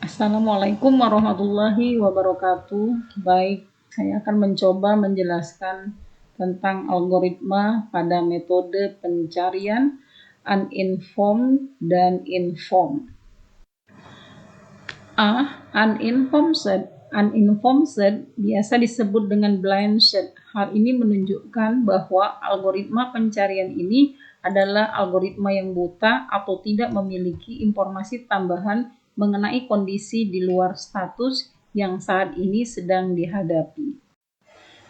Assalamualaikum warahmatullahi wabarakatuh. Baik, saya akan mencoba menjelaskan tentang algoritma pada metode pencarian uninformed dan informed. Uninformed set biasa disebut dengan blind set. Hal ini menunjukkan bahwa algoritma pencarian ini adalah algoritma yang buta atau tidak memiliki informasi tambahan mengenai kondisi di luar status yang saat ini sedang dihadapi.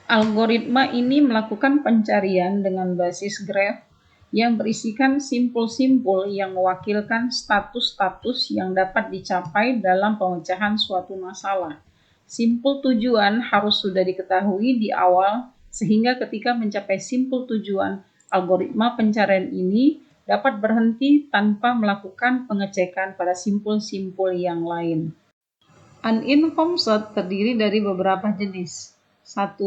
Algoritma ini melakukan pencarian dengan basis graph yang berisikan simpul-simpul yang mewakilkan status-status yang dapat dicapai dalam pemecahan suatu masalah. Simpul tujuan harus sudah diketahui di awal sehingga ketika mencapai simpul tujuan, algoritma pencarian ini dapat berhenti tanpa melakukan pengecekan pada simpul-simpul yang lain. Uninformed set terdiri dari beberapa jenis. 1.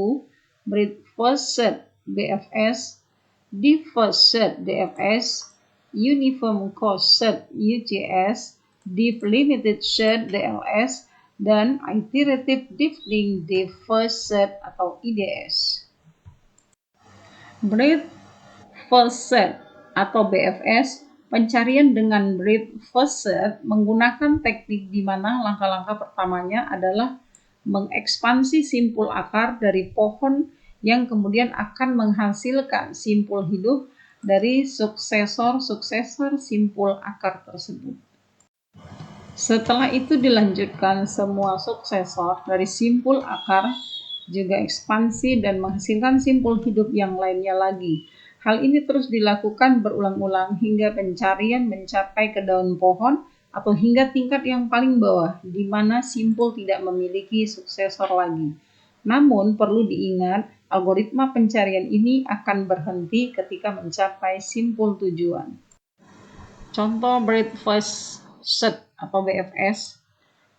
Breadth first set (BFS), Diffuse set (DFS), Uniform cost set (UCS), Deep limited set (DLS), dan Iterative Deepening Diffuse set atau IDS. Breadth first set atau BFS, pencarian dengan breadth first set menggunakan teknik di mana langkah-langkah pertamanya adalah mengekspansi simpul akar dari pohon yang kemudian akan menghasilkan simpul hidup dari suksesor simpul akar tersebut. Setelah itu dilanjutkan semua suksesor dari simpul akar juga ekspansi dan menghasilkan simpul hidup yang lainnya lagi. Hal ini terus dilakukan berulang-ulang hingga pencarian mencapai ke daun pohon atau hingga tingkat yang paling bawah, di mana simpul tidak memiliki suksesor lagi. Namun, perlu diingat, algoritma pencarian ini akan berhenti ketika mencapai simpul tujuan. Contoh breadth first set atau BFS,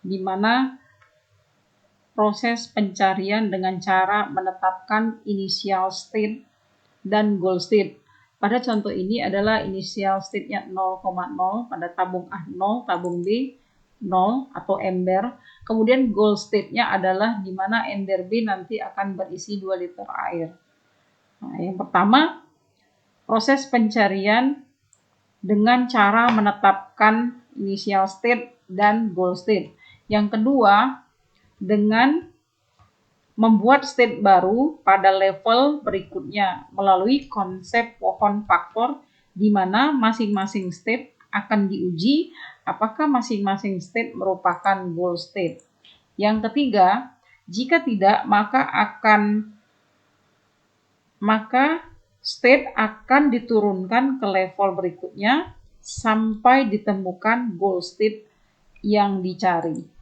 di mana proses pencarian dengan cara menetapkan initial state dan goal state. Pada contoh ini adalah initial state-nya 0,0 pada tabung A 0, tabung B 0 atau ember. Kemudian goal state-nya adalah di mana ember B nanti akan berisi 2 liter air. Nah, yang pertama, proses pencarian dengan cara menetapkan initial state dan goal state. Yang kedua, dengan membuat state baru pada level berikutnya melalui konsep pohon faktor di mana masing-masing state akan diuji apakah masing-masing state merupakan goal state. Yang ketiga, jika tidak maka state akan diturunkan ke level berikutnya sampai ditemukan goal state yang dicari.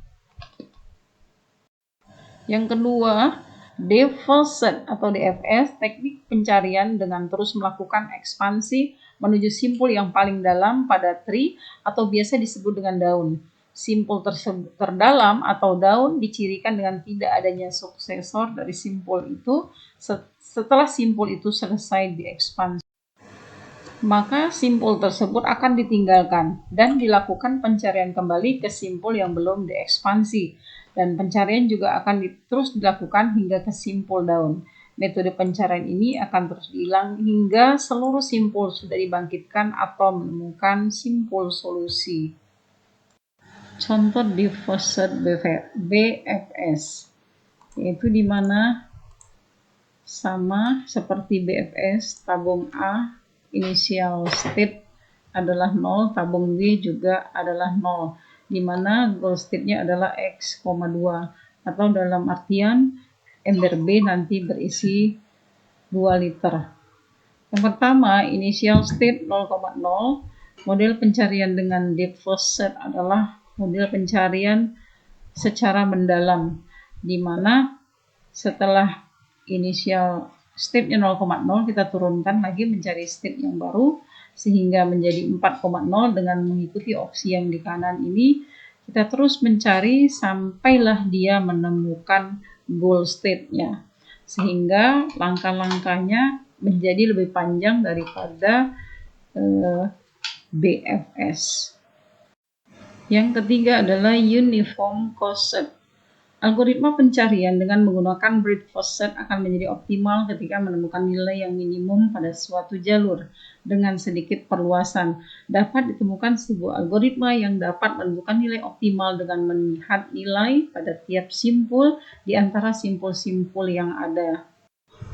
Yang kedua, Diffuse set atau DFS, teknik pencarian dengan terus melakukan ekspansi menuju simpul yang paling dalam pada tree atau biasa disebut dengan daun. Simpul terdalam atau daun dicirikan dengan tidak adanya suksesor dari simpul itu setelah simpul itu selesai diekspansi. Maka simpul tersebut akan ditinggalkan dan dilakukan pencarian kembali ke simpul yang belum diekspansi. Dan pencarian juga akan terus dilakukan hingga ke simpul daun. Metode pencarian ini akan terus diulang hingga seluruh simpul sudah dibangkitkan atau menemukan simpul solusi. Contoh diffuse set BFS, yaitu di mana sama seperti BFS, tabung A initial state adalah 0, tabung B juga adalah 0, di mana goal state-nya adalah X, 2 atau dalam artian ember B nanti berisi 2 liter. Yang pertama, initial state 0,0. Model pencarian dengan diffuse set adalah model pencarian secara mendalam, di mana setelah initial state-nya 0,0 kita turunkan lagi mencari state yang baru sehingga menjadi 4,0 dengan mengikuti opsi yang di kanan ini. Kita terus mencari sampailah dia menemukan goal state-nya, sehingga langkah-langkahnya menjadi lebih panjang daripada BFS. Yang ketiga adalah uniform cost set. Algoritma pencarian dengan menggunakan breadth first set akan menjadi optimal ketika menemukan nilai yang minimum pada suatu jalur dengan sedikit perluasan. Dapat ditemukan sebuah algoritma yang dapat menentukan nilai optimal dengan melihat nilai pada tiap simpul di antara simpul-simpul yang ada.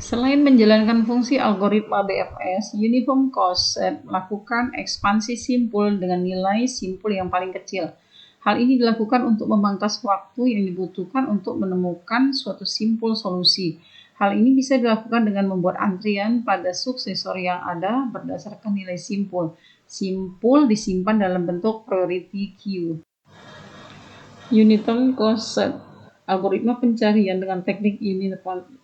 Selain menjalankan fungsi algoritma BFS, Uniform Cost Set melakukan ekspansi simpul dengan nilai simpul yang paling kecil. Hal ini dilakukan untuk memangkas waktu yang dibutuhkan untuk menemukan suatu simpul solusi. Hal ini bisa dilakukan dengan membuat antrian pada suksesor yang ada berdasarkan nilai simpul. Simpul disimpan dalam bentuk priority queue. Uniform Cost Set. Algoritma pencarian dengan teknik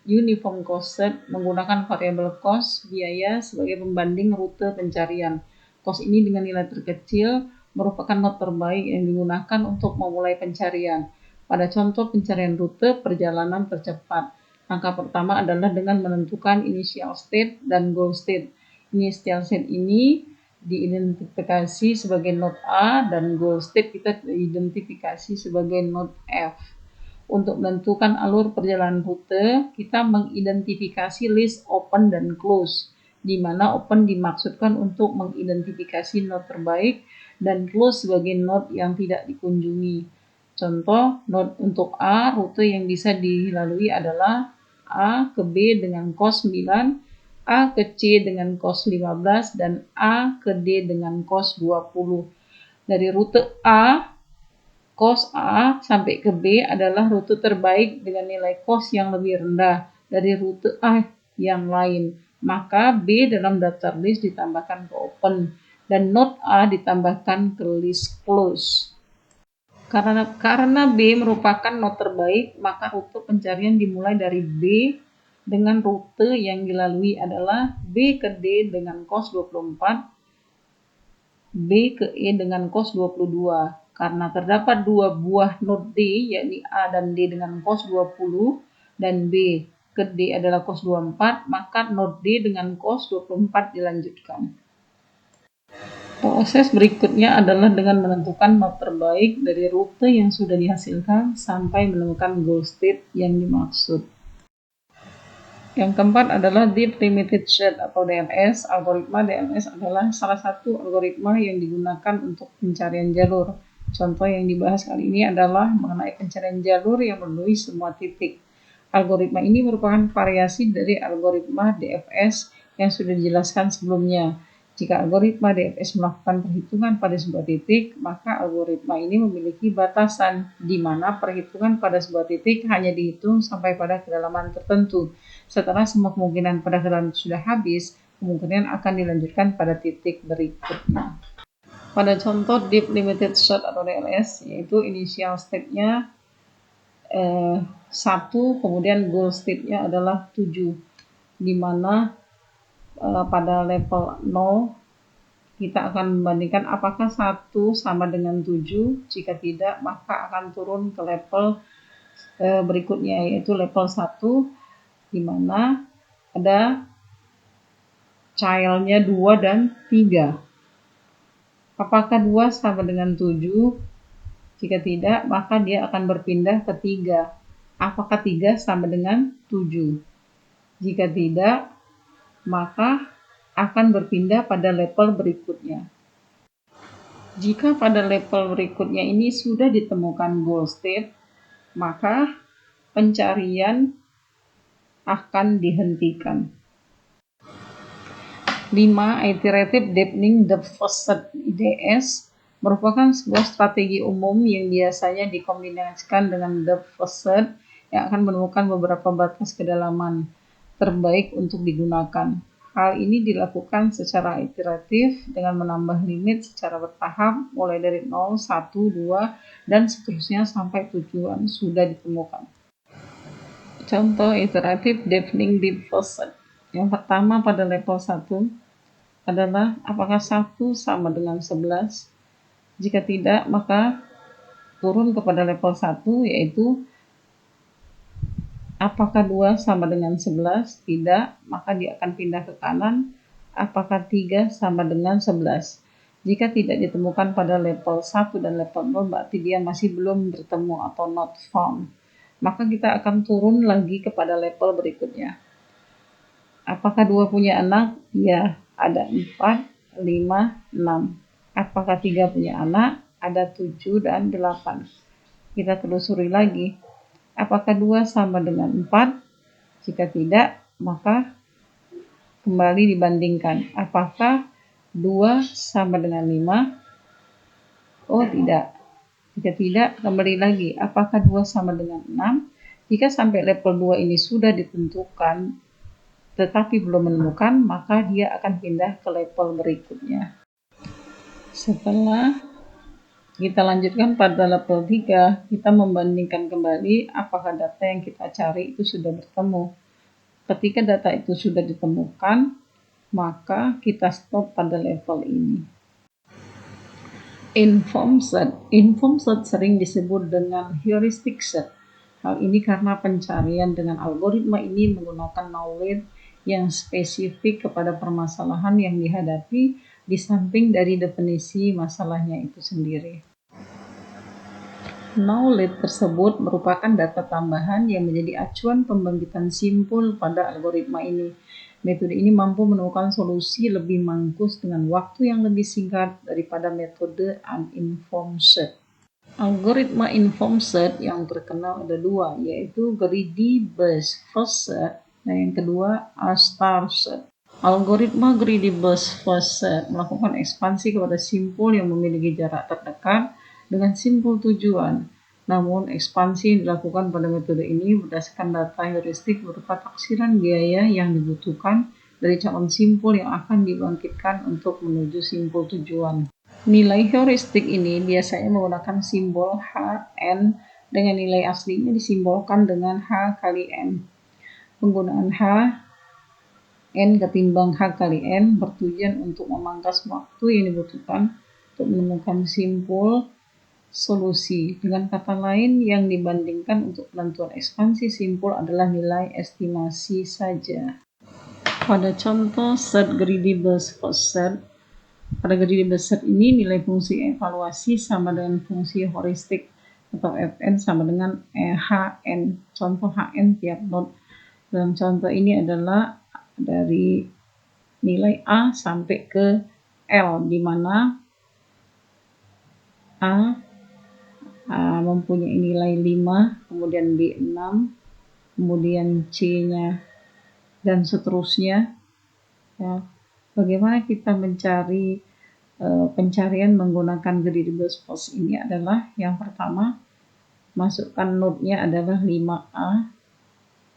Uniform Cost Set menggunakan variabel cost, biaya, sebagai pembanding rute pencarian. Cost ini dengan nilai terkecil merupakan not terbaik yang digunakan untuk memulai pencarian. Pada contoh pencarian rute perjalanan tercepat, langkah pertama adalah dengan menentukan initial state dan goal state. Initial state ini diidentifikasi sebagai node A dan goal state kita identifikasi sebagai node F. Untuk menentukan alur perjalanan rute, kita mengidentifikasi list open dan close, di mana open dimaksudkan untuk mengidentifikasi node terbaik dan close sebagai node yang tidak dikunjungi. Contoh, node untuk A, rute yang bisa dilalui adalah A ke B dengan cost 9, A ke C dengan cost 15, dan A ke D dengan cost 20. Dari rute A, cost A sampai ke B adalah rute terbaik dengan nilai cost yang lebih rendah dari rute A yang lain. Maka B dalam daftar list ditambahkan ke open dan node A ditambahkan ke list close. Karena B merupakan node terbaik, maka rute pencarian dimulai dari B dengan rute yang dilalui adalah B ke D dengan cost 24, B ke E dengan cost 22. Karena terdapat dua buah node D, yakni A dan D dengan cost 20, dan B ke D adalah cost 24, maka node D dengan cost 24 dilanjutkan. Proses berikutnya adalah dengan menentukan node terbaik dari rute yang sudah dihasilkan sampai menemukan goal state yang dimaksud. Yang keempat adalah Deep Limited Search atau DLS. Algoritma DLS adalah salah satu algoritma yang digunakan untuk pencarian jalur. Contoh yang dibahas kali ini adalah mengenai pencarian jalur yang memenuhi semua titik. Algoritma ini merupakan variasi dari algoritma DFS yang sudah dijelaskan sebelumnya. Jika algoritma DFS melakukan perhitungan pada sebuah titik, maka algoritma ini memiliki batasan, di mana perhitungan pada sebuah titik hanya dihitung sampai pada kedalaman tertentu. Setelah semua kemungkinan pada kedalaman sudah habis, kemungkinan akan dilanjutkan pada titik berikutnya. Pada contoh Deep Limited Search atau DLS, yaitu initial state-nya 1, kemudian goal state-nya adalah 7, di mana pada level 0 kita akan membandingkan apakah 1 sama dengan 7. Jika tidak, maka akan turun ke level berikutnya, yaitu level 1, di mana ada child-nya 2 dan 3. Apakah 2 sama dengan 7? Jika tidak, maka dia akan berpindah ke 3. Apakah 3 sama dengan 7? Jika tidak, maka akan berpindah pada level berikutnya. Jika pada level berikutnya ini sudah ditemukan goal state, maka pencarian akan dihentikan. 5. Iterative Deepening Depth First Search (IDS) merupakan sebuah strategi umum yang biasanya dikombinasikan dengan depth first search yang akan menemukan beberapa batas kedalaman terbaik untuk digunakan. Hal ini dilakukan secara iteratif dengan menambah limit secara bertahap mulai dari 0, 1, 2, dan seterusnya sampai tujuan sudah ditemukan. Contoh iteratif deepening depth first search. Yang pertama pada level 1 adalah apakah 1 sama dengan 11? Jika tidak, maka turun kepada level 1, yaitu apakah 2 sama dengan 11? Tidak, maka dia akan pindah ke kanan. Apakah 3 sama dengan 11? Jika tidak ditemukan pada level 1 dan level 0, berarti dia masih belum bertemu atau not found. Maka kita akan turun lagi kepada level berikutnya. Apakah 2 punya anak? Ya, ada 4, 5, 6. Apakah 3 punya anak? Ada 7 dan 8. Kita telusuri lagi. Apakah 2 sama dengan 4? Jika tidak, maka kembali dibandingkan. Apakah 2 sama dengan 5? Oh, tidak. Jika tidak, kembali lagi. Apakah 2 sama dengan 6? Jika sampai level 2 ini sudah ditentukan, tetapi belum menemukan, maka dia akan pindah ke level berikutnya. Setelah kita lanjutkan pada level 3, kita membandingkan kembali apakah data yang kita cari itu sudah bertemu. Ketika data itu sudah ditemukan, maka kita stop pada level ini. Informed set sering disebut dengan heuristic set. Hal ini karena pencarian dengan algoritma ini menggunakan knowledge yang spesifik kepada permasalahan yang dihadapi di samping dari definisi masalahnya itu sendiri. Knowledge tersebut merupakan data tambahan yang menjadi acuan pembangkitan simpul pada algoritma ini. Metode ini mampu menemukan solusi lebih mangkus dengan waktu yang lebih singkat daripada metode uninformed set. Algoritma informed set yang terkenal ada 2, yaitu greedy burst first set dan yang kedua A-star set. Algoritma greedy burst first set melakukan ekspansi kepada simpul yang memiliki jarak terdekat dengan simpul tujuan. Namun, ekspansi yang dilakukan pada metode ini berdasarkan data heuristik berupa taksiran biaya yang dibutuhkan dari calon simpul yang akan dibangkitkan untuk menuju simpul tujuan. Nilai heuristik ini biasanya menggunakan simbol Hn dengan nilai aslinya disimbolkan dengan H kali N. Penggunaan H N ketimbang H kali N bertujuan untuk memangkas waktu yang dibutuhkan untuk menemukan simpul solusi. Dengan kata lain, yang dibandingkan untuk penentuan ekspansi simpul adalah nilai estimasi saja. Pada contoh set greedy burst first set, pada greedy burst set ini nilai fungsi evaluasi sama dengan fungsi heuristik atau Fn sama dengan Hn. Contoh Hn tiap node. Dalam contoh ini adalah dari nilai A sampai ke L, di mana A mempunyai nilai 5, kemudian B 6, kemudian C-nya, dan seterusnya. Ya, bagaimana kita mencari pencarian menggunakan greedy burst first ini adalah yang pertama, masukkan node-nya adalah 5A,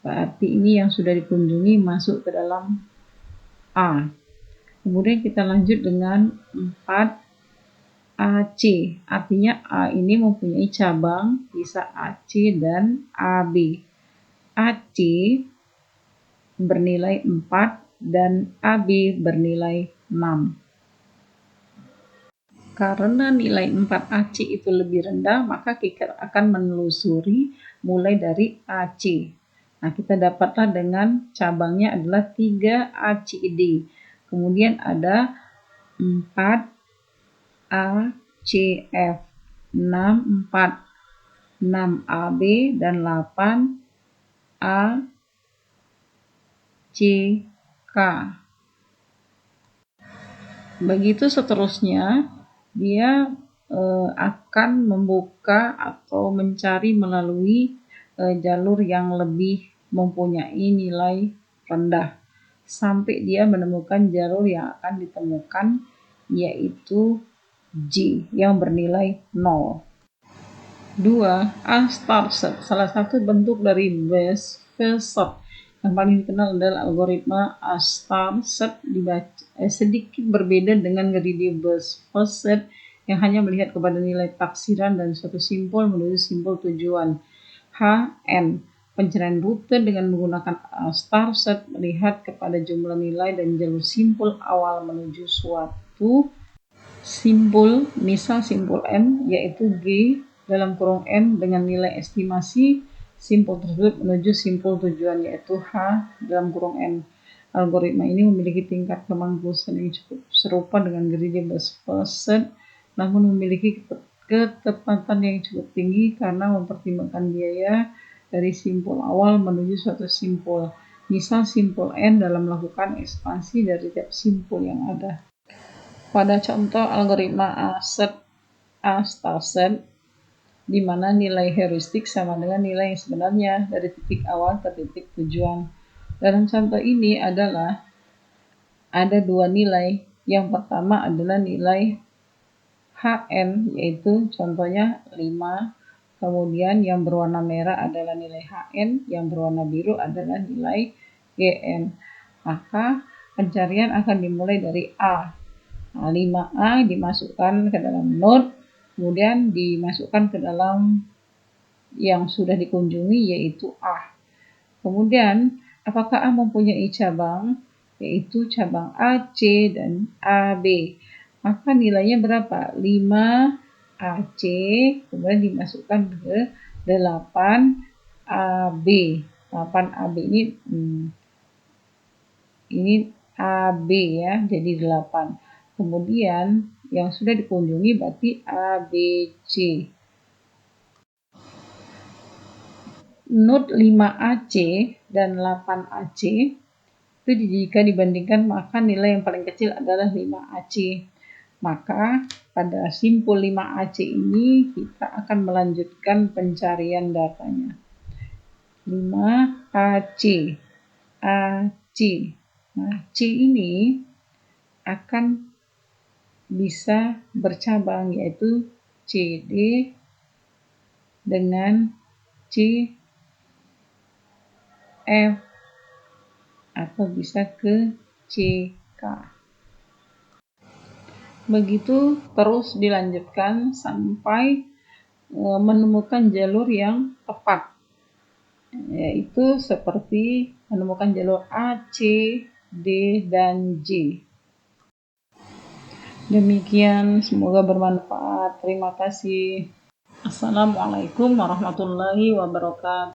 berarti ini yang sudah dikunjungi masuk ke dalam A. Kemudian kita lanjut dengan 4 AC, artinya A ini mempunyai cabang bisa AC dan AB. AC bernilai 4 dan AB bernilai 6. Karena nilai 4 AC itu lebih rendah, maka kita akan menelusuri mulai dari AC. Nah, kita dapatlah dengan cabangnya adalah 3 ACD. Kemudian ada 4 ACF, 6 AB dan 8 ACK. Begitu seterusnya, dia akan membuka atau mencari melalui jalur yang lebih mempunyai nilai rendah sampai dia menemukan jalur yang akan ditemukan, yaitu G yang bernilai 0. 2. A-star set, salah satu bentuk dari best first set. Yang paling dikenal adalah algoritma A-star set, sedikit berbeda dengan greedy burst first set yang hanya melihat kepada nilai taksiran dan suatu simpul menuju simpul tujuan. Hn, pencarian rute dengan menggunakan A-star set melihat kepada jumlah nilai dan jalur simpul awal menuju suatu simpul, misal simpul N, yaitu G dalam kurung N dengan nilai estimasi simpul tersebut menuju simpul tujuan, yaitu H dalam kurung N. Algoritma ini memiliki tingkat kemangkusan yang cukup serupa dengan greedy-based person, namun memiliki ketepatan yang cukup tinggi karena mempertimbangkan biaya dari simpul awal menuju suatu simpul. Misal simpul N dalam melakukan ekspansi dari tiap simpul yang ada. Pada contoh algoritma A** di mana nilai heuristik sama dengan nilai yang sebenarnya dari titik awal ke titik tujuan. Dalam contoh ini adalah ada dua nilai. Yang pertama adalah nilai HN, yaitu contohnya 5. Kemudian yang berwarna merah adalah nilai HN, yang berwarna biru adalah nilai GN. Maka pencarian akan dimulai dari A. Nah, 5A dimasukkan ke dalam node, kemudian dimasukkan ke dalam yang sudah dikunjungi yaitu A. Kemudian, apakah A mempunyai cabang? Yaitu cabang AC dan AB. Maka nilainya berapa? 5AC, kemudian dimasukkan ke 8AB. 8AB ini AB ya, jadi 8. Kemudian yang sudah dikunjungi berarti ABC. Node 5AC dan 8AC itu jika dibandingkan maka nilai yang paling kecil adalah 5AC. Maka pada simpul 5AC ini kita akan melanjutkan pencarian datanya. 5AC, AC. Nah, C ini akan bisa bercabang yaitu CD dengan C F atau bisa ke CK. Begitu terus dilanjutkan sampai menemukan jalur yang tepat, yaitu seperti menemukan jalur A, C, D, dan J. Demikian, semoga bermanfaat. Terima kasih. Assalamualaikum warahmatullahi wabarakatuh.